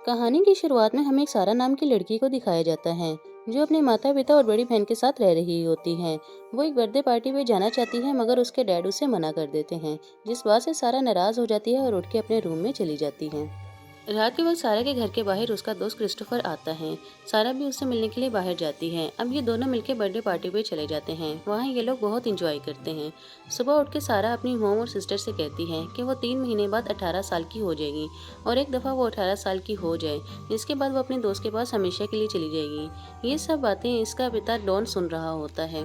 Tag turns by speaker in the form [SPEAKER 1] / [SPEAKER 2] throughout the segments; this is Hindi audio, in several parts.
[SPEAKER 1] कहानी की शुरुआत में हमें एक सारा नाम की लड़की को दिखाया जाता है जो अपने माता पिता और बड़ी बहन के साथ रह रही होती है। वो एक बर्थडे पार्टी में जाना चाहती है मगर उसके डैड उसे मना कर देते हैं, जिस बात से सारा नाराज हो जाती है और उठ के अपने रूम में चली जाती है। रात के वक्त सारा के घर के बाहर उसका दोस्त क्रिस्टोफर आता है। सारा भी उससे मिलने के लिए बाहर जाती है। अब ये दोनों मिलकर बर्थडे पार्टी पे चले जाते हैं। वहाँ ये लोग बहुत इंजॉय करते हैं। सुबह उठ के सारा अपनी मॉम और सिस्टर से कहती है कि वो 3 महीने बाद 18 साल की हो जाएगी और एक दफ़ा वो 18 साल की हो जाए, इसके बाद वो अपने दोस्त के पास हमेशा के लिए चली जाएगी। ये सब बातें इसका पिता डॉन सुन रहा होता है।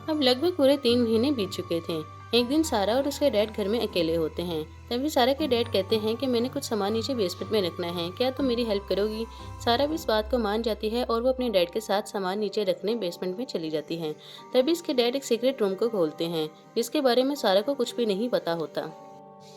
[SPEAKER 1] अब लगभग पूरे 3 महीने बीत चुके थे। एक दिन सारा और उसके डैड घर में अकेले होते हैं। तभी सारा के डैड कहते हैं कि मैंने कुछ सामान नीचे बेसमेंट में रखना है, क्या तुम मेरी हेल्प करोगी। सारा भी इस बात को मान जाती है और वो अपने डैड के साथ सामान नीचे रखने बेसमेंट में चली जाती है। तभी इसके डैड एक सीक्रेट रूम को खोलते हैं जिसके बारे में सारा को कुछ भी नहीं पता होता।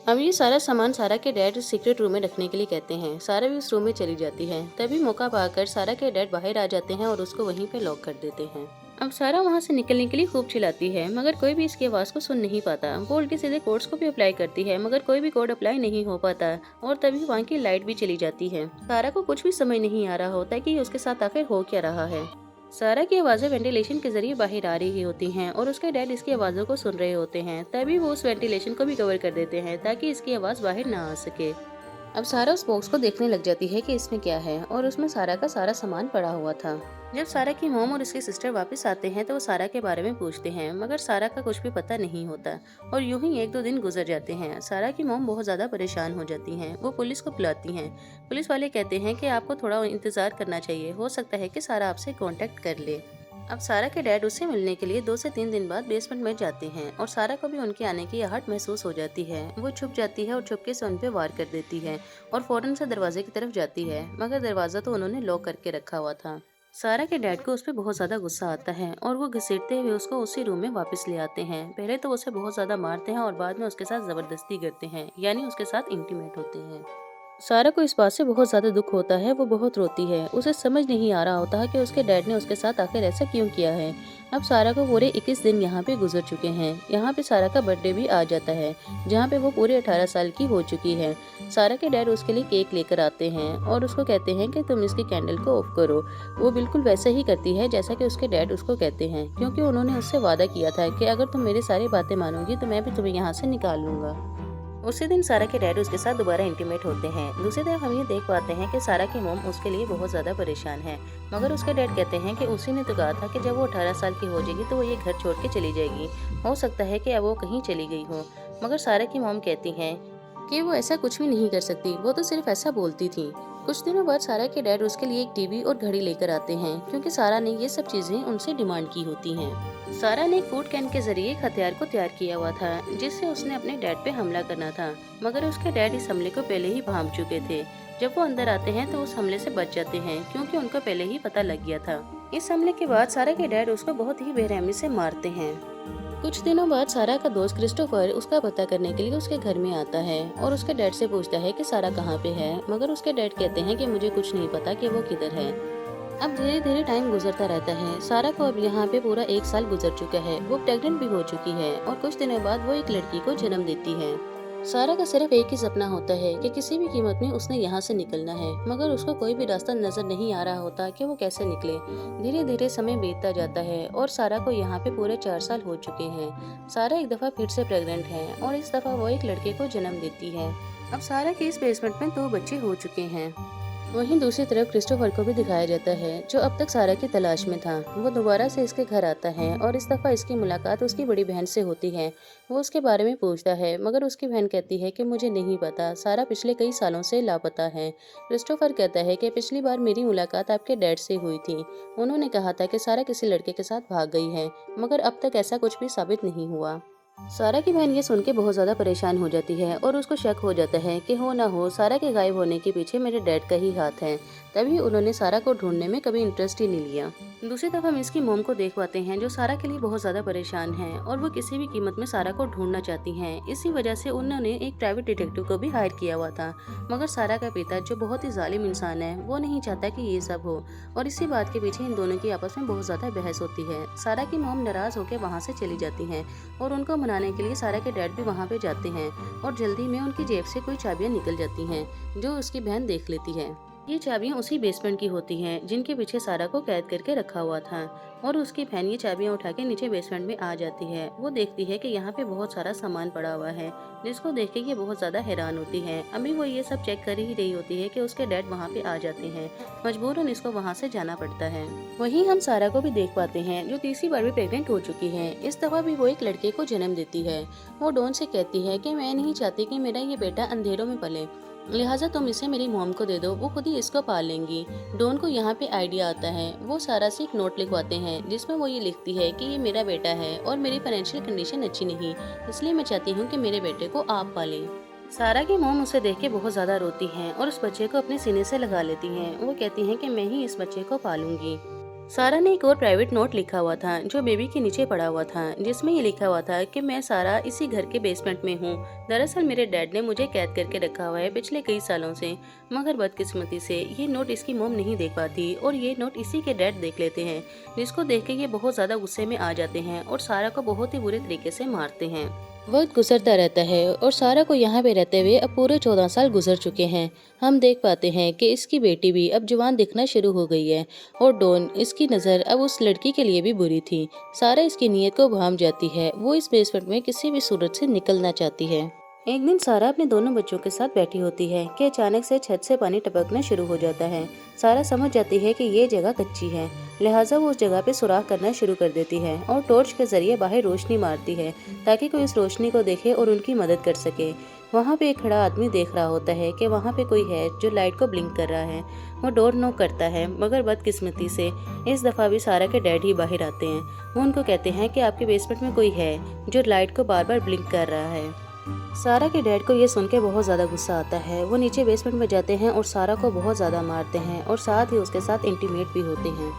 [SPEAKER 1] अब ये सारा सामान सारा के डैड उस सीक्रेट रूम में रखने के लिए कहते हैं। सारा भी उस रूम में चली जाती है। तभी मौका पाकर सारा के डैड बाहर आ जाते हैं और उसको वहीं पे लॉक कर देते हैं। अब सारा वहाँ से निकलने के लिए खूब चिल्लाती है मगर कोई भी इसकी आवाज़ को सुन नहीं पाता। वो उल्टे सीधे कोड्स को भी अप्लाई करती है मगर कोई भी कोड अप्लाई नहीं हो पाता और तभी वहाँ की लाइट भी चली जाती है। सारा को कुछ भी समझ नहीं आ रहा होता कि उसके साथ आखिर हो क्या रहा है। सारा की आवाज़ें वेंटिलेशन के जरिए बाहर आ रही होती हैं और उसके डैड इसकी आवाज़ों को सुन रहे होते हैं। तभी वो उस वेंटिलेशन को भी कवर कर देते हैं ताकि इसकी आवाज़ बाहर ना आ सके। अब सारा उस बॉक्स को देखने लग जाती है कि इसमें क्या है और उसमें सारा का सारा सामान पड़ा हुआ था। जब सारा की मॉम और उसकी सिस्टर वापस आते हैं तो वो सारा के बारे में पूछते हैं मगर सारा का कुछ भी पता नहीं होता और यूं ही 1-2 दिन गुजर जाते हैं। सारा की मॉम बहुत ज़्यादा परेशान हो जाती हैं। वो पुलिस को बुलाती हैं। पुलिस वाले कहते हैं कि आपको थोड़ा इंतज़ार करना चाहिए, हो सकता है कि सारा आपसे कॉन्टेक्ट कर ले। अब सारा के डैड उससे मिलने के लिए 2 से 3 दिन बाद बेसमेंट में जाते हैं और सारा को भी उनके आने की आहट महसूस हो जाती है। वो छुप जाती है और चुपके से उन पे वार कर देती है और फौरन से दरवाजे की तरफ जाती है मगर दरवाजा तो उन्होंने लॉक करके रखा हुआ था। सारा के डैड को उस पर बहुत ज्यादा गुस्सा आता है और वो घसीटते हुए उसको उसी रूम में वापस ले आते हैं। पहले तो उसे बहुत ज्यादा मारते हैं और बाद में उसके साथ जबरदस्ती करते हैं, यानी उसके साथ इंटीमेट होते हैं। सारा को इस बात से बहुत ज्यादा दुख होता है। वो बहुत रोती है। उसे समझ नहीं आ रहा होता है कि उसके डैड ने उसके साथ आखिर ऐसा क्यों किया है। अब सारा को पूरे 21 दिन यहाँ पे गुजर चुके हैं। यहाँ पे सारा का बर्थडे भी आ जाता है जहाँ पे वो पूरे 18 साल की हो चुकी है। सारा के डैड उसके लिए केक लेकर आते हैं और उसको कहते हैं कि तुम इसकी कैंडल को ऑफ करो। वो बिल्कुल वैसे ही करती है जैसा कि उसके डैड उसको कहते हैं, क्योंकि उन्होंने उससे वादा किया था कि अगर तुम मेरी सारी बातें मानोगी तो मैं भी तुम्हें यहाँ से निकाल लूंगा। उसी दिन सारा के डैड उसके साथ दोबारा इंटीमेट होते हैं। दूसरी तरफ हम ये देख पाते हैं कि सारा की मोम उसके लिए बहुत ज्यादा परेशान है मगर उसके डैड कहते हैं कि उसी ने तो कहा था कि जब वो 18 साल की हो जाएगी तो वो ये घर छोड़ के चली जाएगी। हो सकता है कि अब वो कहीं चली गई हो। मगर सारा की मोम कहती है कि वो ऐसा कुछ भी नहीं कर सकती, वो तो सिर्फ ऐसा बोलती थी। कुछ दिनों बाद सारा के डैड उसके लिए एक टीवी और घड़ी लेकर आते हैं क्योंकि सारा ने ये सब चीजें उनसे डिमांड की होती हैं। सारा ने एक फूड कैन के जरिए एक हथियार को तैयार किया हुआ था जिससे उसने अपने डैड पे हमला करना था, मगर उसके डैड इस हमले को पहले ही भांप चुके थे। जब वो अंदर आते हैं तो उस हमले से बच जाते हैं क्योंकि उनको पहले ही पता लग गया था। इस हमले के बाद सारा के डैड उसको बहुत ही बेरहमी से मारते हैं। कुछ दिनों बाद सारा का दोस्त क्रिस्टोफर उसका पता करने के लिए उसके घर में आता है और उसके डैड से पूछता है कि सारा कहाँ पे है, मगर उसके डैड कहते हैं कि मुझे कुछ नहीं पता कि वो किधर है। अब धीरे धीरे टाइम गुजरता रहता है। सारा को अब यहाँ पे पूरा 1 साल गुजर चुका है। वो प्रेग्नेंट भी हो चुकी है और कुछ दिनों बाद वो एक लड़की को जन्म देती है। सारा का सिर्फ एक ही सपना होता है कि किसी भी कीमत में उसने यहाँ से निकलना है, मगर उसको कोई भी रास्ता नजर नहीं आ रहा होता कि वो कैसे निकले। धीरे धीरे समय बीतता जाता है और सारा को यहाँ पे पूरे 4 साल हो चुके हैं। सारा एक दफा फिर से प्रेग्नेंट है और इस दफा वो एक लड़के को जन्म देती है। अब सारा के इस बेसमेंट में 2 बच्चे हो चुके हैं। वहीं दूसरी तरफ क्रिस्टोफर को भी दिखाया जाता है जो अब तक सारा की तलाश में था। वो दोबारा से इसके घर आता है और इस दफा इसकी मुलाकात उसकी बड़ी बहन से होती है। वो उसके बारे में पूछता है मगर उसकी बहन कहती है कि मुझे नहीं पता, सारा पिछले कई सालों से लापता है। क्रिस्टोफर कहता है कि पिछली बार मेरी मुलाकात आपके डैड से हुई थी, उन्होंने कहा था कि सारा किसी लड़के के साथ भाग गई है, मगर अब तक ऐसा कुछ भी साबित नहीं हुआ। सारा की बहन ये सुन के बहुत ज्यादा परेशान हो जाती है और उसको शक हो जाता है कि हो ना हो सारा के गायब होने के पीछे मेरे डैड का ही हाथ है। तभी उन्होंने सारा को ढूंढने में कभी इंटरेस्ट ही नहीं लिया। दूसरी तरफ हम इसकी मोम को देख पाते हैं जो सारा के लिए बहुत ज्यादा परेशान है और वो किसी भी कीमत में सारा को ढूंढना चाहती हैं। इसी वजह से उन्होंने एक प्राइवेट डिटेक्टिव को भी हायर किया हुआ था, मगर सारा का पिता जो बहुत ही जालिम इंसान है वो नहीं चाहता कि ये सब हो और इसी बात के पीछे इन दोनों की आपस में बहुत ज्यादा बहस होती है। सारा की मोम नाराज होकर वहाँ से चली जाती है और उनको मनाने के लिए सारा के डैड भी वहाँ पे जाते हैं और जल्दी में उनकी जेब से कोई चाबियां निकल जाती हैं जो उसकी बहन देख लेती है। ये चाबियां उसी बेसमेंट की होती हैं जिनके पीछे सारा को कैद करके रखा हुआ था। और उसकी बहन ये चाबियां उठा के नीचे बेसमेंट में आ जाती है। वो देखती है कि यहाँ पे बहुत सारा सामान पड़ा हुआ है, जिसको देख के ये बहुत ज्यादा हैरान होती है। अभी वो ये सब चेक कर ही रही होती है कि उसके डैड वहाँ पे आ जाते हैं। मजबूरन इसको वहाँ से जाना पड़ता है। वहीं हम सारा को भी देख पाते हैं, जो तीसरी बार भी प्रेग्नेंट हो चुकी है। इस दफा भी वो एक लड़के को जन्म देती है। वो डॉन से कहती है कि मैं नहीं चाहती कि मेरा ये बेटा अंधेरों में पले, लिहाजा तुम इसे मेरी मॉम को दे दो, वो खुद ही इसको पाल लेंगी। डॉन को यहाँ पे आइडिया आता है। वो सारा से एक नोट लिखवाते हैं जिसमें वो ये लिखती है कि ये मेरा बेटा है और मेरी फाइनेंशियल कंडीशन अच्छी नहीं, इसलिए मैं चाहती हूँ कि मेरे बेटे को आप पालें। सारा की मॉम उसे देख के बहुत ज्यादा रोती हैं और उस बच्चे को अपने सीने से लगा लेती हैं। वो कहती हैं कि मैं ही इस बच्चे को पालूंगी। सारा ने एक और प्राइवेट नोट लिखा हुआ था जो बेबी के नीचे पड़ा हुआ था, जिसमें ये लिखा हुआ था कि मैं सारा इसी घर के बेसमेंट में हूँ। दरअसल मेरे डैड ने मुझे कैद करके रखा हुआ है पिछले कई सालों से, मगर बदकिस्मती से ये नोट इसकी मोम नहीं देख पाती और ये नोट इसी के डैड देख लेते हैं, जिसको देख के ये बहुत ज्यादा गुस्से में आ जाते हैं और सारा को बहुत ही बुरे तरीके से मारते हैं। वक्त गुजरता रहता है और सारा को यहाँ पे रहते हुए अब पूरे 14 साल गुजर चुके हैं। हम देख पाते हैं कि इसकी बेटी भी अब जवान दिखना शुरू हो गई है और डॉन, इसकी नज़र अब उस लड़की के लिए भी बुरी थी। सारा इसकी नीयत को भांप जाती है। वो इस बेसमेंट में किसी भी सूरत से निकलना चाहती है। एक दिन सारा अपने दोनों बच्चों के साथ बैठी होती है कि अचानक से छत से पानी टपकना शुरू हो जाता है। सारा समझ जाती है कि ये जगह कच्ची है, लिहाजा वो उस जगह पे सुराख करना शुरू कर देती है और टॉर्च के जरिए बाहर रोशनी मारती है ताकि कोई इस रोशनी को देखे और उनकी मदद कर सके। वहाँ पे एक खड़ा आदमी देख रहा होता है कि वहाँ पे कोई है जो लाइट को ब्लिंक कर रहा है। वो डोर नॉक करता है, मगर बदकिस्मती से इस दफ़ा भी सारा के डैड ही बाहर आते हैं। वो उनको कहते हैं कि आपके बेसमेंट में कोई है जो लाइट को बार बार ब्लिंक कर रहा है। सारा के डैड को ये सुन के बहुत ज़्यादा गुस्सा आता है। वो नीचे बेसमेंट में जाते हैं और सारा को बहुत ज़्यादा मारते हैं और साथ ही उसके साथ इंटीमेट भी होते हैं।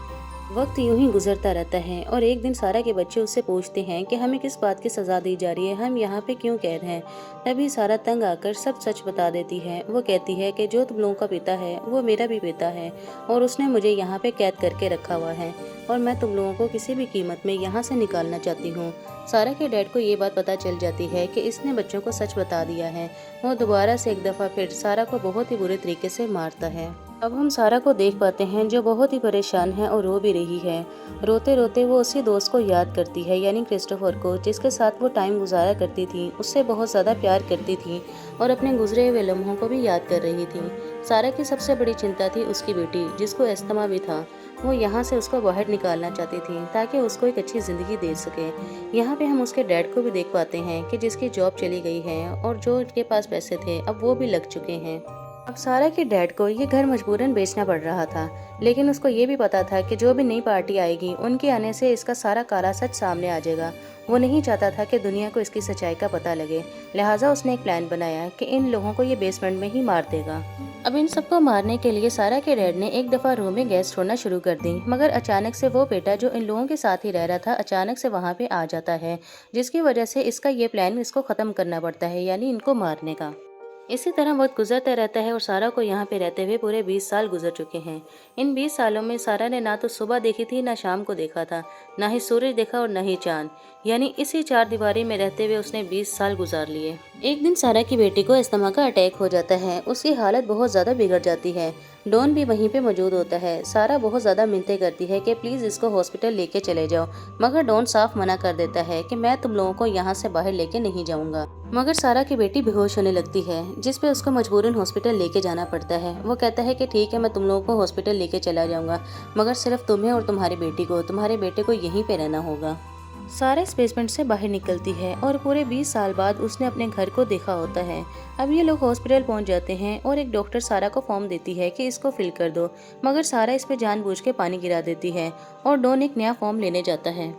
[SPEAKER 1] वक्त यूं ही गुजरता रहता है और एक दिन सारा के बच्चे उससे पूछते हैं कि हमें किस बात की सज़ा दी जा रही है, हम यहाँ पे क्यों कैद हैं। तभी सारा तंग आकर सब सच बता देती है। वो कहती है कि जो तुम लोगों का पिता है वो मेरा भी पिता है और उसने मुझे यहाँ पे कैद करके रखा हुआ है और मैं तुम लोगों को किसी भी कीमत में यहाँ से निकालना चाहती हूँ। सारा के डैड को ये बात पता चल जाती है कि इसने बच्चों को सच बता दिया है। वो दोबारा से एक दफ़ा फिर सारा को बहुत ही बुरे तरीके से मारता है। अब हम सारा को देख पाते हैं जो बहुत ही परेशान है और रो भी रही है। रोते रोते वो उसी दोस्त को याद करती है, यानी क्रिस्टोफर को, जिसके साथ वो टाइम गुजारा करती थी, उससे बहुत ज़्यादा प्यार करती थी और अपने गुजरे हुए लम्हों को भी याद कर रही थी। सारा की सबसे बड़ी चिंता थी उसकी बेटी, जिसको अस्थमा भी था। वो यहाँ से उसको बाहर निकालना चाहती थी ताकि उसको एक अच्छी ज़िंदगी दे सके। यहाँ पे हम उसके डैड को भी देख पाते हैं कि जिसकी जॉब चली गई है और जो उनके पास पैसे थे अब वो भी लग चुके हैं। अब सारा के डैड को ये घर मजबूरन बेचना पड़ रहा था, लेकिन उसको ये भी पता था कि जो भी नई पार्टी आएगी उनके आने से इसका सारा काला सच सामने आ जाएगा। वो नहीं चाहता था कि दुनिया को इसकी सच्चाई का पता लगे, लिहाजा उसने एक प्लान बनाया कि इन लोगों को ये बेसमेंट में ही मार देगा। अब इन सबको मारने के लिए सारा के डैड ने एक दफ़ा रूम में गैस छोड़ना शुरू कर दी, मगर अचानक से वो बेटा जो इन लोगों के साथ ही रह रहा था अचानक से वहाँ पे आ जाता है, जिसकी वजह से इसका ये प्लान इसको ख़त्म करना पड़ता है, यानी इनको मारने का। इसी तरह वक्त गुजरता रहता है और सारा को यहाँ पे रहते हुए पूरे 20 साल गुजर चुके हैं। इन 20 सालों में सारा ने ना तो सुबह देखी थी, ना शाम को देखा था, ना ही सूरज देखा और न ही चांद, यानी इसी चार दीवारी में रहते हुए उसने 20 साल गुजार लिए। एक दिन सारा की बेटी को अस्थमा का अटैक हो जाता है। उसकी हालत बहुत ज़्यादा बिगड़ जाती है। डॉन भी वहीं पे मौजूद होता है। सारा बहुत ज़्यादा मिन्नतें करती है कि प्लीज़ इसको हॉस्पिटल लेके चले जाओ, मगर डॉन साफ मना कर देता है कि मैं तुम लोगों को यहाँ से बाहर लेके नहीं जाऊँगा। मगर सारा की बेटी बेहोश होने लगती है, जिस पे उसको मजबूरन हॉस्पिटल लेके जाना पड़ता है। वो कहता है कि ठीक है, मैं तुम लोगों को हॉस्पिटल लेके चला जाऊँगा, मगर सिर्फ तुम्हें और तुम्हारी बेटी को, तुम्हारे बेटे को यहीं पे रहना होगा। सारा इस बेसमेंट से बाहर निकलती है और पूरे 20 साल बाद उसने अपने घर को देखा होता है। अब ये लोग हॉस्पिटल पहुंच जाते हैं और एक डॉक्टर सारा को फॉर्म देती है कि इसको फिल कर दो, मगर सारा इस पे जानबूझ के पानी गिरा देती है और डॉन एक नया फॉर्म लेने जाता है।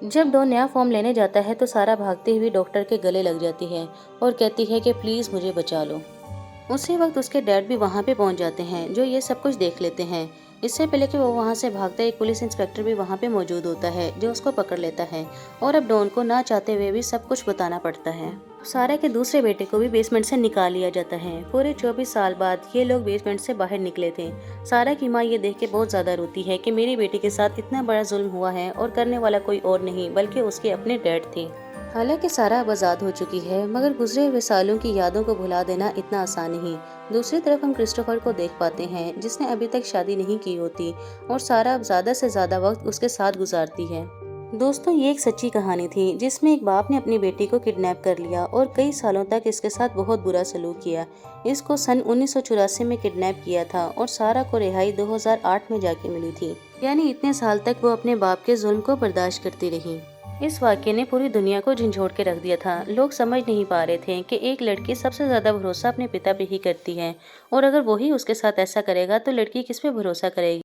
[SPEAKER 1] जब डॉन नया फॉर्म लेने जाता है तो सारा भागती हुई डॉक्टर के गले लग जाती है और कहती है कि प्लीज़ मुझे बचा लो। उसी वक्त उसके डैड भी वहाँ पे पहुँच जाते हैं, जो ये सब कुछ देख लेते हैं। इससे पहले कि वो वहाँ से भागता, एक पुलिस इंस्पेक्टर भी वहाँ पे मौजूद होता है, जो उसको पकड़ लेता है और अब डॉन को ना चाहते हुए भी सब कुछ बताना पड़ता है। सारा के दूसरे बेटे को भी बेसमेंट से निकाल लिया जाता है। पूरे 24 साल बाद ये लोग बेसमेंट से बाहर निकले थे। सारा की माँ ये देख के बहुत ज़्यादा रोती है कि मेरी बेटी के साथ इतना बड़ा जुल्म हुआ है और करने वाला कोई और नहीं बल्कि उसके अपने डैड थे। हालांकि सारा अब आज़ाद हो चुकी है, मगर गुजरे हुए सालों की यादों को भुला देना इतना आसान नहीं। दूसरी तरफ हम क्रिस्टोफर को देख पाते हैं, जिसने अभी तक शादी नहीं की होती और सारा ज़्यादा से ज़्यादा वक्त उसके साथ गुजारती है। दोस्तों, ये एक सच्ची कहानी थी जिसमें एक बाप ने अपनी बेटी को किडनैप कर लिया और कई सालों तक इसके साथ बहुत बुरा सलूक किया। इसको सन 1984 में किडनैप किया था और सारा को रिहाई 2008 में जाके मिली थी। यानी इतने साल तक वो अपने बाप के जुल्म को बर्दाश्त करती रही। इस वाक़ये ने पूरी दुनिया को झंझोड़ के रख दिया था। लोग समझ नहीं पा रहे थे कि एक लड़की सबसे ज़्यादा भरोसा अपने पिता पे ही करती है और अगर वही उसके साथ ऐसा करेगा तो लड़की किस पे भरोसा करेगी।